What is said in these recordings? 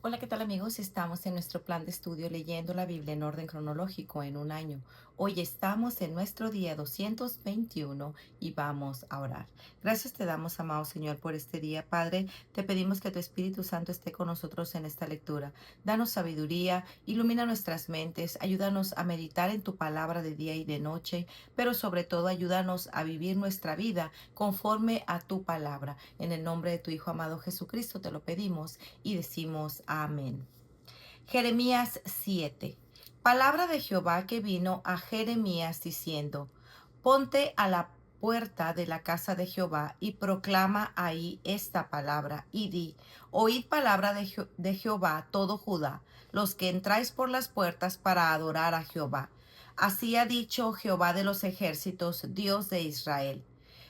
Hola, ¿qué tal amigos? Estamos en nuestro plan de estudio leyendo la Biblia en orden cronológico en un año. Hoy estamos en nuestro día 221 y vamos a orar. Gracias te damos, amado Señor, por este día. Padre, te pedimos que tu Espíritu Santo esté con nosotros en esta lectura. Danos sabiduría, ilumina nuestras mentes, ayúdanos a meditar en tu palabra de día y de noche, pero sobre todo ayúdanos a vivir nuestra vida conforme a tu palabra. En el nombre de tu Hijo amado Jesucristo te lo pedimos y decimos amén. Jeremías 7. Palabra de Jehová que vino a Jeremías diciendo: Ponte a la puerta de la casa de Jehová y proclama ahí esta palabra y di: Oíd palabra de Jehová todo Judá, los que entráis por las puertas para adorar a Jehová. Así ha dicho Jehová de los ejércitos, Dios de Israel: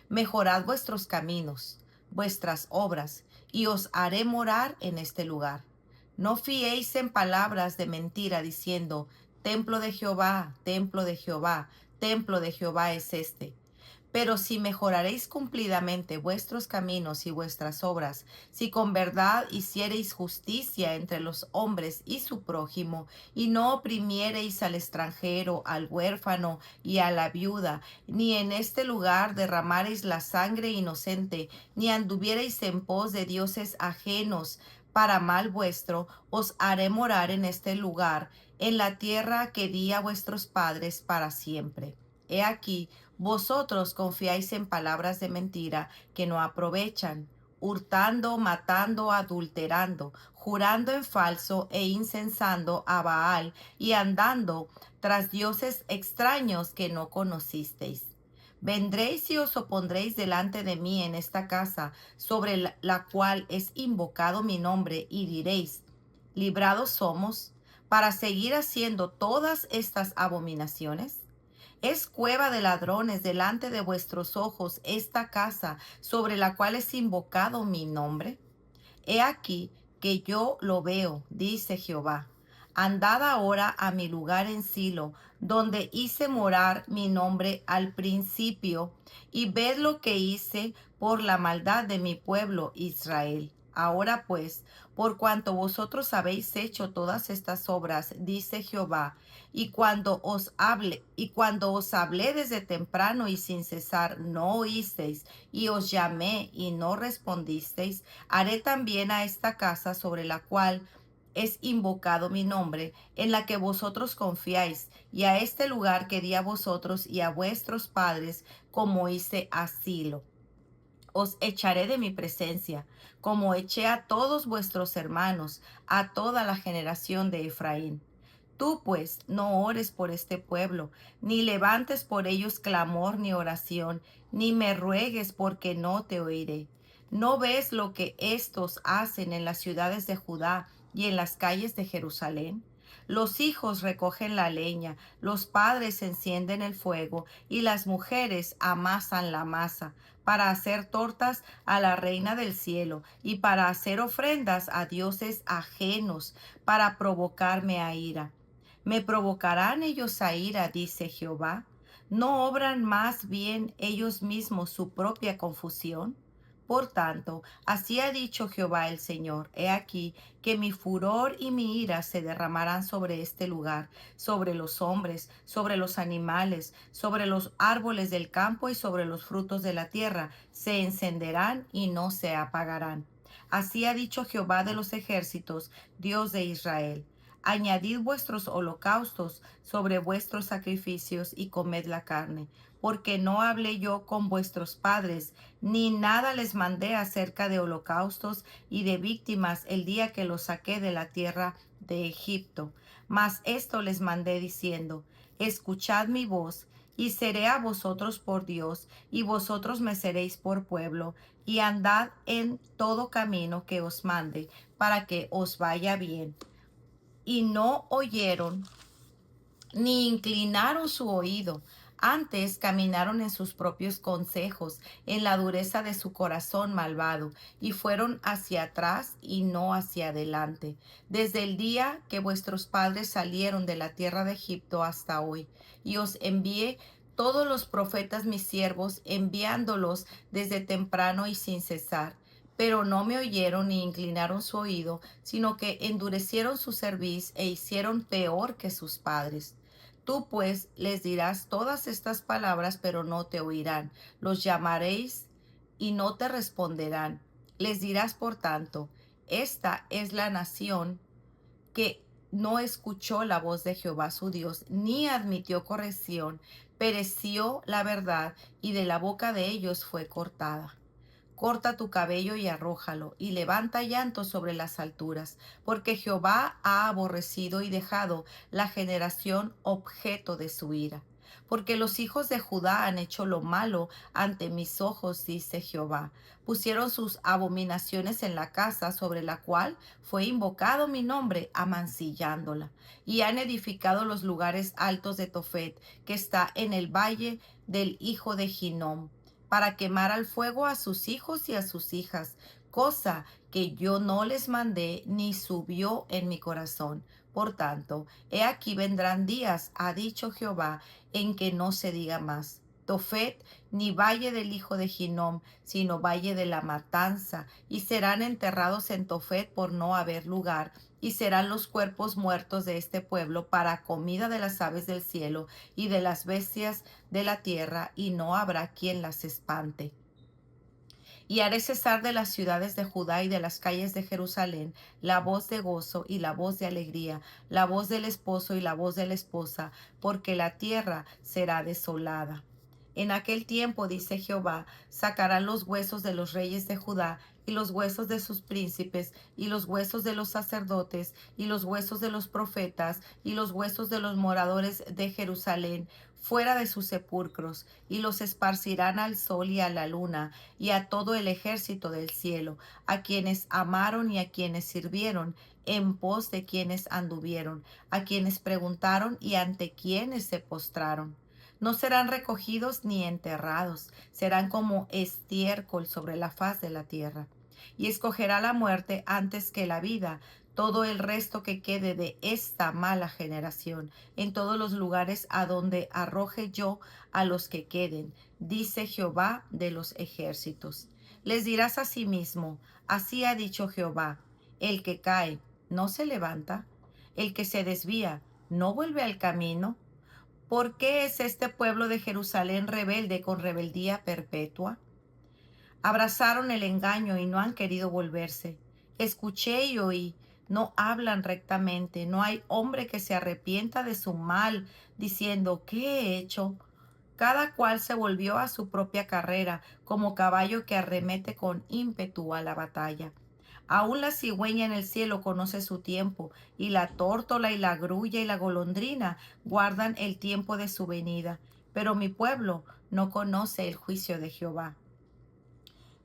Mejorad vuestros caminos, vuestras obras, y os haré morar en este lugar. No fiéis en palabras de mentira diciendo: Templo de Jehová, templo de Jehová, templo de Jehová es este. Pero si mejoraréis cumplidamente vuestros caminos y vuestras obras, si con verdad hiciereis justicia entre los hombres y su prójimo, y no oprimiereis al extranjero, al huérfano y a la viuda, ni en este lugar derramareis la sangre inocente, ni anduviereis en pos de dioses ajenos, para mal vuestro, os haré morar en este lugar, en la tierra que di a vuestros padres para siempre. He aquí, vosotros confiáis en palabras de mentira que no aprovechan, hurtando, matando, adulterando, jurando en falso e incensando a Baal y andando tras dioses extraños que no conocisteis. Vendréis y os opondréis delante de mí en esta casa, sobre la cual es invocado mi nombre, y diréis: Librados somos, para seguir haciendo todas estas abominaciones. Es cueva de ladrones delante de vuestros ojos esta casa, sobre la cual es invocado mi nombre. He aquí que yo lo veo, dice Jehová. Andad ahora a mi lugar en Silo, donde hice morar mi nombre al principio, y ved lo que hice por la maldad de mi pueblo Israel. Ahora pues, por cuanto vosotros habéis hecho todas estas obras, dice Jehová, y cuando os hablé desde temprano y sin cesar, no oísteis, y os llamé y no respondisteis, haré también a esta casa sobre la cual es invocado mi nombre, en la que vosotros confiáis, y a este lugar que di a vosotros y a vuestros padres, como hice a Silo. Os echaré de mi presencia, como eché a todos vuestros hermanos, a toda la generación de Efraín. Tú pues no ores por este pueblo, ni levantes por ellos clamor ni oración, ni me ruegues, porque no te oiré. ¿No ves lo que éstos hacen en las ciudades de Judá y en las calles de Jerusalén? Los hijos recogen la leña, los padres encienden el fuego, y las mujeres amasan la masa para hacer tortas a la reina del cielo y para hacer ofrendas a dioses ajenos, para provocarme a ira. ¿Me provocarán ellos a ira?, dice Jehová. ¿No obran más bien ellos mismos su propia confusión? Por tanto, así ha dicho Jehová el Señor: He aquí que mi furor y mi ira se derramarán sobre este lugar, sobre los hombres, sobre los animales, sobre los árboles del campo y sobre los frutos de la tierra. Se encenderán y no se apagarán. Así ha dicho Jehová de los ejércitos, Dios de Israel: Añadid vuestros holocaustos sobre vuestros sacrificios y comed la carne, porque no hablé yo con vuestros padres, ni nada les mandé acerca de holocaustos y de víctimas el día que los saqué de la tierra de Egipto. Mas esto les mandé diciendo: Escuchad mi voz, y seré a vosotros por Dios, y vosotros me seréis por pueblo, y andad en todo camino que os mande, para que os vaya bien. Y no oyeron ni inclinaron su oído. Antes caminaron en sus propios consejos, en la dureza de su corazón malvado, y fueron hacia atrás y no hacia adelante, desde el día que vuestros padres salieron de la tierra de Egipto hasta hoy. Y os envié todos los profetas mis siervos, enviándolos desde temprano y sin cesar. Pero no me oyeron ni inclinaron su oído, sino que endurecieron su cerviz e hicieron peor que sus padres. Tú pues les dirás todas estas palabras, pero no te oirán. Los llamaréis y no te responderán. Les dirás, por tanto, esta es la nación que no escuchó la voz de Jehová su Dios, ni admitió corrección, pereció la verdad, y de la boca de ellos fue cortada. Corta tu cabello y arrójalo, y levanta llanto sobre las alturas, porque Jehová ha aborrecido y dejado la generación objeto de su ira. Porque los hijos de Judá han hecho lo malo ante mis ojos, dice Jehová. Pusieron sus abominaciones en la casa sobre la cual fue invocado mi nombre, amancillándola. Y han edificado los lugares altos de Tofet, que está en el valle del hijo de Hinnom, para quemar al fuego a sus hijos y a sus hijas, cosa que yo no les mandé ni subió en mi corazón. Por tanto, he aquí vendrán días, ha dicho Jehová, en que no se diga más Tofet, ni valle del hijo de Hinnom, sino valle de la matanza, y serán enterrados en Tofet por no haber lugar, y serán los cuerpos muertos de este pueblo para comida de las aves del cielo y de las bestias de la tierra, y no habrá quien las espante. Y haré cesar de las ciudades de Judá y de las calles de Jerusalén la voz de gozo y la voz de alegría, la voz del esposo y la voz de la esposa, porque la tierra será desolada. En aquel tiempo, dice Jehová, sacarán los huesos de los reyes de Judá y los huesos de sus príncipes y los huesos de los sacerdotes y los huesos de los profetas y los huesos de los moradores de Jerusalén fuera de sus sepulcros, y los esparcirán al sol y a la luna y a todo el ejército del cielo, a quienes amaron y a quienes sirvieron, en pos de quienes anduvieron, a quienes preguntaron y ante quienes se postraron. No serán recogidos ni enterrados, serán como estiércol sobre la faz de la tierra. Y escogerá la muerte antes que la vida, todo el resto que quede de esta mala generación, en todos los lugares a donde arroje yo a los que queden, dice Jehová de los ejércitos. Les dirás a sí mismo, así ha dicho Jehová, el que cae no se levanta, el que se desvía no vuelve al camino. ¿Por qué es este pueblo de Jerusalén rebelde con rebeldía perpetua? Abrazaron el engaño y no han querido volverse. Escuché y oí, no hablan rectamente, no hay hombre que se arrepienta de su mal, diciendo, ¿qué he hecho? Cada cual se volvió a su propia carrera, como caballo que arremete con ímpetu a la batalla. Aún la cigüeña en el cielo conoce su tiempo, y la tórtola y la grulla y la golondrina guardan el tiempo de su venida. Pero mi pueblo no conoce el juicio de Jehová.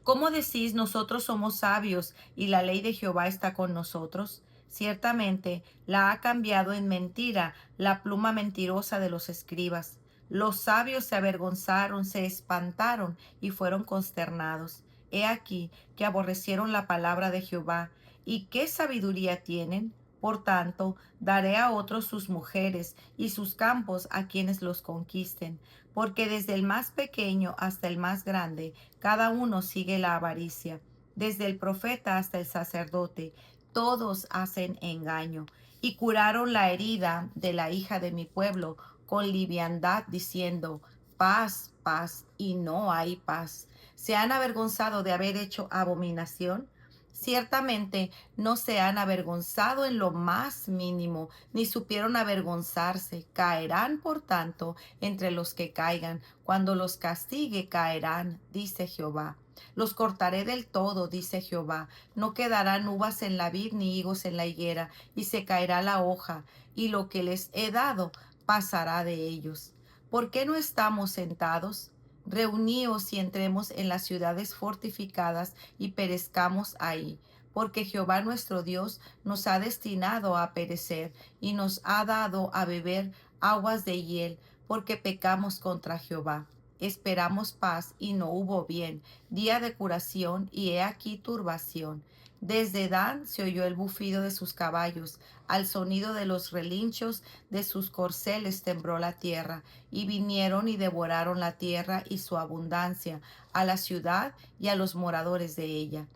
¿Cómo decís nosotros somos sabios y la ley de Jehová está con nosotros? Ciertamente la ha cambiado en mentira la pluma mentirosa de los escribas. Los sabios se avergonzaron, se espantaron y fueron consternados. He aquí que aborrecieron la palabra de Jehová. ¿Y qué sabiduría tienen? Por tanto, daré a otros sus mujeres y sus campos a quienes los conquisten, porque desde el más pequeño hasta el más grande, cada uno sigue la avaricia. Desde el profeta hasta el sacerdote, todos hacen engaño. Y curaron la herida de la hija de mi pueblo con liviandad, diciendo, paz, paz, y no hay paz. ¿Se han avergonzado de haber hecho abominación? Ciertamente no se han avergonzado en lo más mínimo, ni supieron avergonzarse. Caerán, por tanto, entre los que caigan. Cuando los castigue, caerán, dice Jehová. Los cortaré del todo, dice Jehová. No quedarán uvas en la vid ni higos en la higuera, y se caerá la hoja, y lo que les he dado pasará de ellos. ¿Por qué no estamos sentados? Reuníos y entremos en las ciudades fortificadas y perezcamos ahí, porque Jehová nuestro Dios nos ha destinado a perecer y nos ha dado a beber aguas de hiel, porque pecamos contra Jehová. Esperamos paz y no hubo bien, día de curación y he aquí turbación. Desde Dan se oyó el bufido de sus caballos, al sonido de los relinchos de sus corceles tembló la tierra, y vinieron y devoraron la tierra y su abundancia, a la ciudad y a los moradores de ella.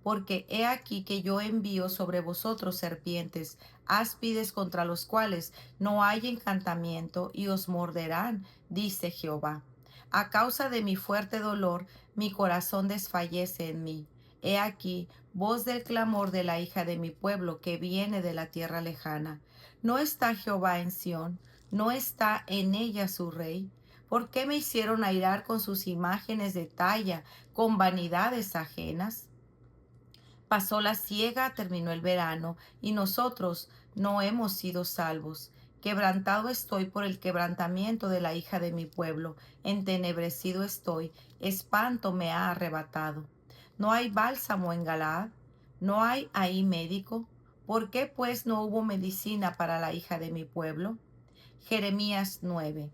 porque he aquí que yo envío sobre vosotros serpientes, áspides contra los cuales no hay encantamiento, y os morderán, dice Jehová. A causa de mi fuerte dolor, mi corazón desfallece en mí. He aquí, voz del clamor de la hija de mi pueblo que viene de la tierra lejana. ¿No está Jehová en Sión? ¿No está en ella su rey? ¿Por qué me hicieron airar con sus imágenes de talla, con vanidades ajenas? Pasó la siega, terminó el verano, y nosotros no hemos sido salvos. Quebrantado estoy por el quebrantamiento de la hija de mi pueblo, entenebrecido estoy, espanto me ha arrebatado. No hay bálsamo en Galaad, no hay ahí médico. ¿Por qué pues no hubo medicina para la hija de mi pueblo? Jeremías 9.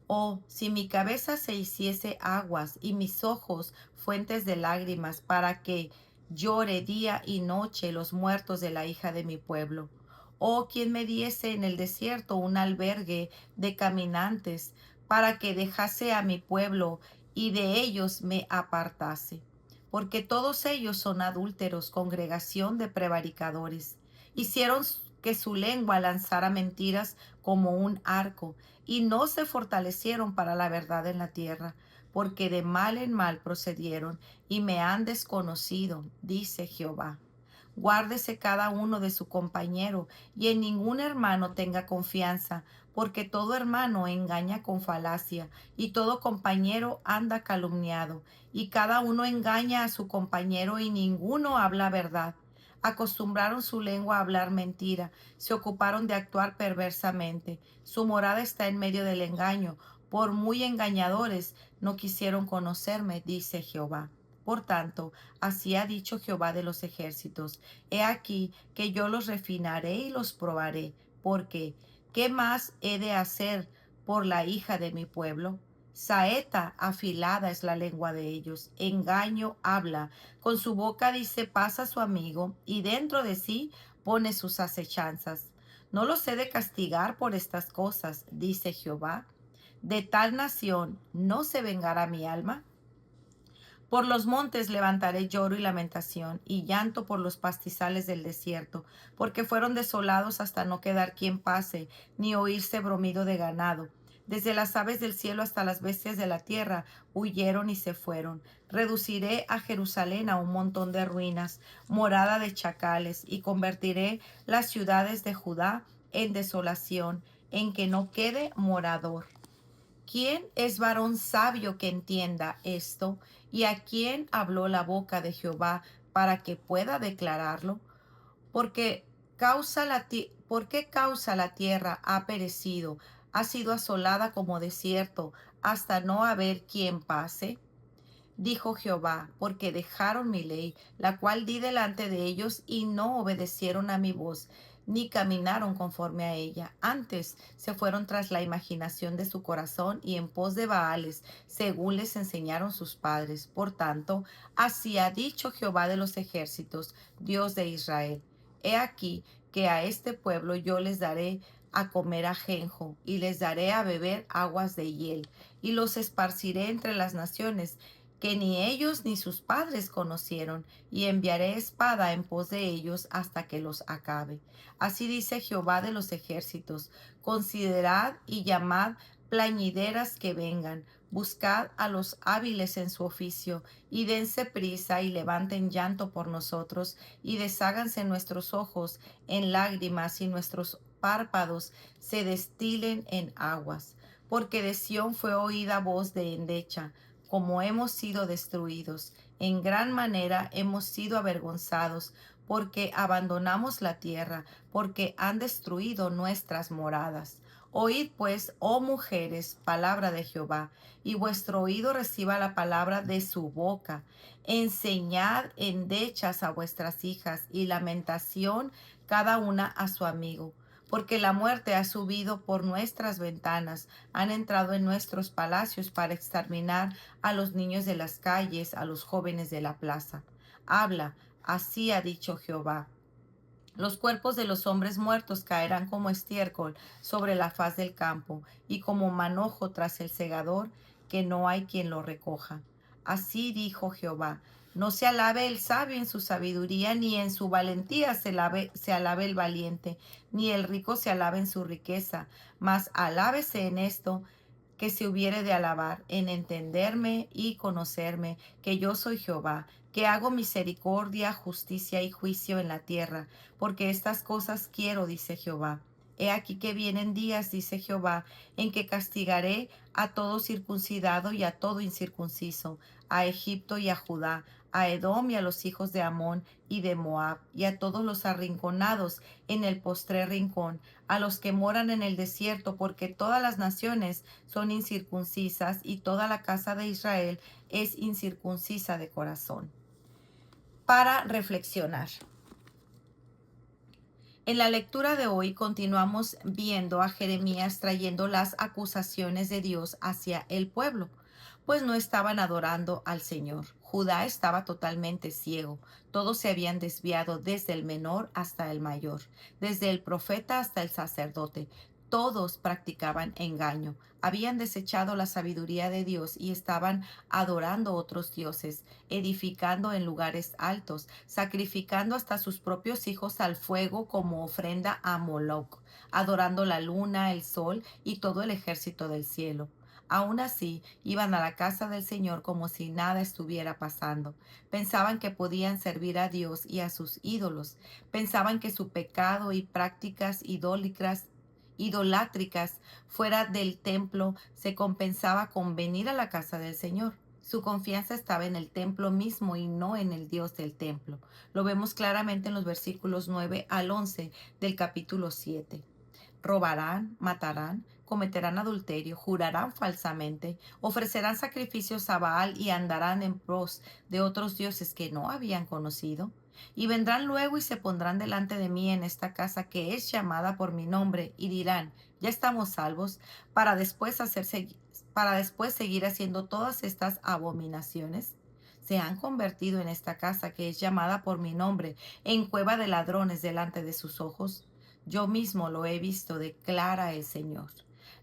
Oh, si mi cabeza se hiciese aguas y mis ojos fuentes de lágrimas, para que llore día y noche los muertos de la hija de mi pueblo. Oh, quien me diese en el desierto un albergue de caminantes, para que dejase a mi pueblo y de ellos me apartase. Porque todos ellos son adúlteros, congregación de prevaricadores. Hicieron que su lengua lanzara mentiras como un arco, y no se fortalecieron para la verdad en la tierra, porque de mal en mal procedieron y me han desconocido, dice Jehová. Guárdese cada uno de su compañero, y en ningún hermano tenga confianza, porque todo hermano engaña con falacia, y todo compañero anda calumniado, y cada uno engaña a su compañero, y ninguno habla verdad. Acostumbraron su lengua a hablar mentira, se ocuparon de actuar perversamente. Su morada está en medio del engaño. Por muy engañadores, no quisieron conocerme, dice Jehová. Por tanto, así ha dicho Jehová de los ejércitos: He aquí que yo los refinaré y los probaré, porque ¿qué más he de hacer por la hija de mi pueblo? Saeta afilada es la lengua de ellos, engaño habla, con su boca dice paz a su amigo, y dentro de sí pone sus acechanzas. No los he de castigar por estas cosas, dice Jehová. De tal nación no se vengará mi alma. Por los montes levantaré lloro y lamentación, y llanto por los pastizales del desierto, porque fueron desolados hasta no quedar quien pase, ni oírse bramido de ganado. Desde las aves del cielo hasta las bestias de la tierra huyeron y se fueron. Reduciré a Jerusalén a un montón de ruinas, morada de chacales, y convertiré las ciudades de Judá en desolación, en que no quede morador. ¿Quién es varón sabio que entienda esto? ¿Y a quién habló la boca de Jehová para que pueda declararlo? Porque ¿por qué causa la tierra ha perecido? Ha sido asolada como desierto, hasta no haber quien pase. Dijo Jehová, porque dejaron mi ley, la cual di delante de ellos, y no obedecieron a mi voz, ni caminaron conforme a ella. Antes se fueron tras la imaginación de su corazón, y en pos de Baales, según les enseñaron sus padres. Por tanto, así ha dicho Jehová de los ejércitos, Dios de Israel: He aquí que a este pueblo yo les daré a comer ajenjo, y les daré a beber aguas de hiel, y los esparciré entre las naciones que ni ellos ni sus padres conocieron, y enviaré espada en pos de ellos hasta que los acabe. Así dice Jehová de los ejércitos: Considerad y llamad plañideras que vengan, buscad a los hábiles en su oficio, y dense prisa y levanten llanto por nosotros, y desháganse nuestros ojos en lágrimas, y nuestros párpados se destilen en aguas. Porque de Sión fue oída voz de endecha, como hemos sido destruidos. En gran manera hemos sido avergonzados, porque abandonamos la tierra, porque han destruido nuestras moradas. Oíd pues, oh mujeres, palabra de Jehová, y vuestro oído reciba la palabra de su boca. Enseñad endechas a vuestras hijas, y lamentación cada una a su amigo. Porque la muerte ha subido por nuestras ventanas, han entrado en nuestros palacios para exterminar a los niños de las calles, a los jóvenes de la plaza. Habla, así ha dicho Jehová: Los cuerpos de los hombres muertos caerán como estiércol sobre la faz del campo, y como manojo tras el segador, que no hay quien lo recoja. Así dijo Jehová: No se alabe el sabio en su sabiduría, ni en su valentía se alabe el valiente, ni el rico se alabe en su riqueza, mas alábese en esto que se hubiere de alabar, en entenderme y conocerme, que yo soy Jehová, que hago misericordia, justicia y juicio en la tierra, porque estas cosas quiero, dice Jehová. He aquí que vienen días, dice Jehová, en que castigaré a todo circuncidado y a todo incircunciso, a Egipto y a Judá, a Edom y a los hijos de Amón y de Moab, y a todos los arrinconados en el postrer rincón, a los que moran en el desierto, porque todas las naciones son incircuncisas y toda la casa de Israel es incircuncisa de corazón. Para reflexionar. En la lectura de hoy continuamos viendo a Jeremías trayendo las acusaciones de Dios hacia el pueblo, pues no estaban adorando al Señor. Judá estaba totalmente ciego. Todos se habían desviado desde el menor hasta el mayor, desde el profeta hasta el sacerdote. Todos practicaban engaño. Habían desechado la sabiduría de Dios y estaban adorando otros dioses, edificando en lugares altos, sacrificando hasta sus propios hijos al fuego como ofrenda a Moloc, adorando la luna, el sol y todo el ejército del cielo. Aún así, iban a la casa del Señor como si nada estuviera pasando. Pensaban que podían servir a Dios y a sus ídolos. Pensaban que su pecado y prácticas idolátricas fuera del templo se compensaba con venir a la casa del Señor. Su confianza estaba en el templo mismo y no en el Dios del templo. Lo vemos claramente en los versículos 9 al 11 del capítulo 7. Robarán, matarán, cometerán adulterio, jurarán falsamente, ofrecerán sacrificios a Baal y andarán en pos de otros dioses que no habían conocido. Y vendrán luego y se pondrán delante de mí en esta casa que es llamada por mi nombre, y dirán, ya estamos salvos, para después seguir haciendo todas estas abominaciones. Se han convertido en esta casa que es llamada por mi nombre, en cueva de ladrones delante de sus ojos. Yo mismo lo he visto, declara el Señor.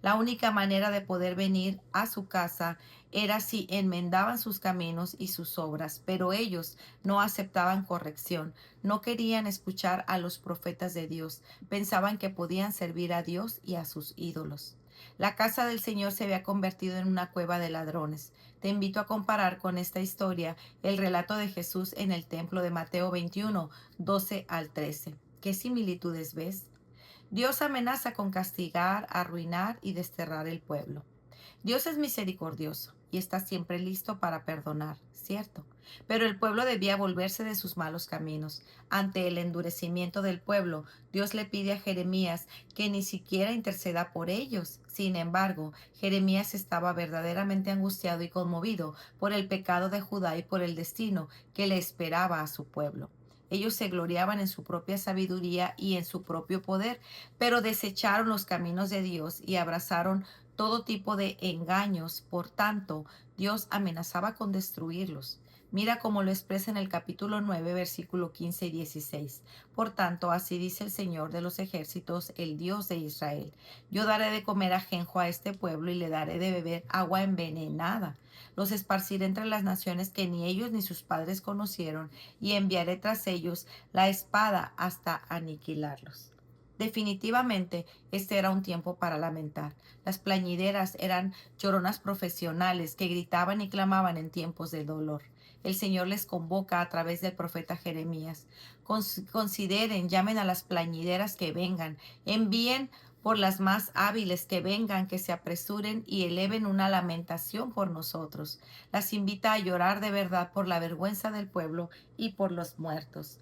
La única manera de poder venir a su casa era si enmendaban sus caminos y sus obras, pero ellos no aceptaban corrección, no querían escuchar a los profetas de Dios, pensaban que podían servir a Dios y a sus ídolos. La casa del Señor se había convertido en una cueva de ladrones. Te invito a comparar con esta historia el relato de Jesús en el templo de Mateo 21, 12 al 13. ¿Qué similitudes ves? Dios amenaza con castigar, arruinar y desterrar el pueblo. Dios es misericordioso y está siempre listo para perdonar, ¿cierto? Pero el pueblo debía volverse de sus malos caminos. Ante el endurecimiento del pueblo, Dios le pide a Jeremías que ni siquiera interceda por ellos. Sin embargo, Jeremías estaba verdaderamente angustiado y conmovido por el pecado de Judá y por el destino que le esperaba a su pueblo. Ellos se gloriaban en su propia sabiduría y en su propio poder, pero desecharon los caminos de Dios y abrazaron todo tipo de engaños. Por tanto, Dios amenazaba con destruirlos. Mira cómo lo expresa en el capítulo 9, versículo 15 y 16. Por tanto, así dice el Señor de los ejércitos, el Dios de Israel. Yo daré de comer ajenjo a este pueblo y le daré de beber agua envenenada. Los esparciré entre las naciones que ni ellos ni sus padres conocieron, y enviaré tras ellos la espada hasta aniquilarlos. Definitivamente, este era un tiempo para lamentar. Las plañideras eran lloronas profesionales que gritaban y clamaban en tiempos de dolor. El Señor les convoca a través del profeta Jeremías. Consideren, llamen a las plañideras que vengan, envíen por las más hábiles que vengan, que se apresuren y eleven una lamentación por nosotros. Las invita a llorar de verdad por la vergüenza del pueblo y por los muertos.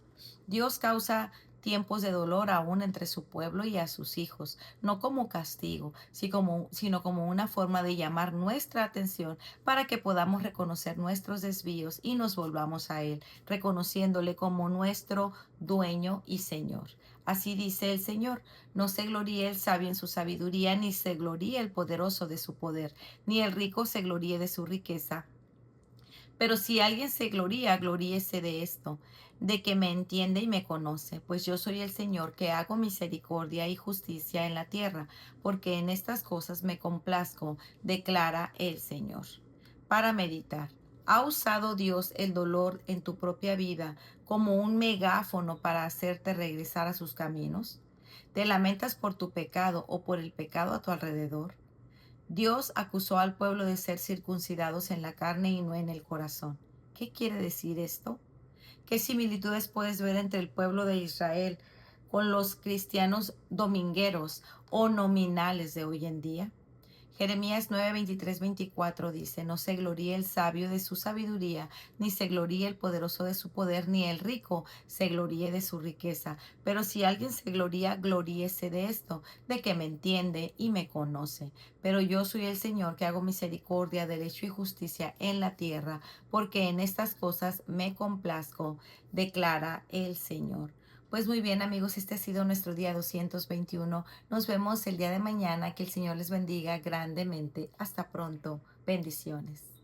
Dios causa tiempos de dolor aún entre su pueblo y a sus hijos, no como castigo, sino como una forma de llamar nuestra atención para que podamos reconocer nuestros desvíos y nos volvamos a Él, reconociéndole como nuestro dueño y Señor. Así dice el Señor, no se gloríe el sabio en su sabiduría, ni se gloríe el poderoso de su poder, ni el rico se gloríe de su riqueza. Pero si alguien se gloría, gloríese de esto, de que me entiende y me conoce, pues yo soy el Señor que hago misericordia y justicia en la tierra, porque en estas cosas me complazco, declara el Señor. Para meditar. ¿Ha usado Dios el dolor en tu propia vida como un megáfono para hacerte regresar a sus caminos? ¿Te lamentas por tu pecado o por el pecado a tu alrededor? Dios acusó al pueblo de ser circuncidados en la carne y no en el corazón. ¿Qué quiere decir esto? ¿Qué similitudes puedes ver entre el pueblo de Israel con los cristianos domingueros o nominales de hoy en día? Jeremías 9, 23, 24 dice: No se gloríe el sabio de su sabiduría, ni se gloríe el poderoso de su poder, ni el rico se gloríe de su riqueza. Pero si alguien se gloría, gloríese de esto, de que me entiende y me conoce. Pero yo soy el Señor, que hago misericordia, derecho y justicia en la tierra, porque en estas cosas me complazco, declara el Señor. Pues muy bien, amigos, este ha sido nuestro día 221. Nos vemos el día de mañana. Que el Señor les bendiga grandemente. Hasta pronto. Bendiciones.